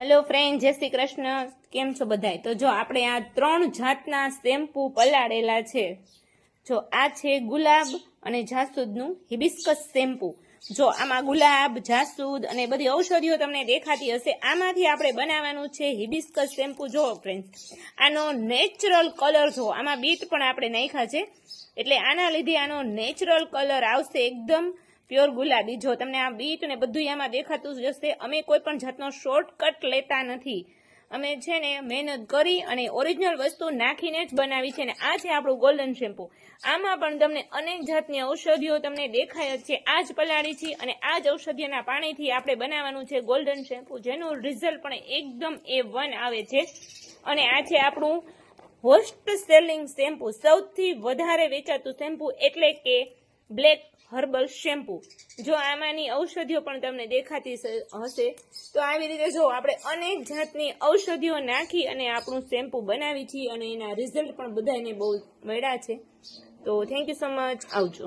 Hello friend, જય શ્રી કૃષ્ણ. કેમ છો બધાય? તો જો આપણે આ 3 જાતના શેમ્પૂ પલાળેલા છે. જો આ છે ગુલાબ અને જાસૂદનું હિબિસ્કસ શેમ્પૂ. જો આમાં ગુલાબ, જાસૂદ અને બધી ઔષધિઓ તમને દેખાતી હશે. આમાંથી આપણે બનાવવાનું છે હિબિસ્કસ શેમ્પૂ. જો ફ્રેન્ડ, આનો નેચરલ કલર જો, આમાં બીટ પણ આપણે નાખ્યા છે, એટલે આના લીધે આનો નેચરલ કલર આવશે એકદમ પ્યોર ગુલાબી. જો તમને આ બીટ ને બધું આમાં દેખાતું જશે. અમે કોઈ પણ જાતનો શોર્ટકટ લેતા નથી. અમે છે ને મહેનત કરી અને ઓરિજિનલ વસ્તુ નાખીને જ બનાવી છે. ને આ છે આપણું ગોલ્ડન શેમ્પૂ. આમાં પણ તમને અનેક જાતની ઔષધિઓ તમને દેખાય જ છે. આ જ પલાળી છે અને આ જ ઔષધિના પાણીથી આપણે બનાવવાનું છે ગોલ્ડન શેમ્પૂ, જેનું રિઝલ્ટ પણ એકદમ A1 આવે છે. અને આ છે આપણું હોસ્ટ સેલિંગ શેમ્પૂ, સૌથી વધારે વેચાતું શેમ્પૂ, એટલે કે બ્લેક હર્બલ શેમ્પૂ. જો આમાંની ઔષધિઓ પણ તમને દેખાતી હશે. તો આવી રીતે જો આપણે અનેક જાતની ઔષધિઓ નાખી અને આપણું શેમ્પૂ બનાવી છીએ અને એના રિઝલ્ટ પણ બધાને બહુ મળ્યા છે. તો થેન્ક યુ સો મચ. આવજો.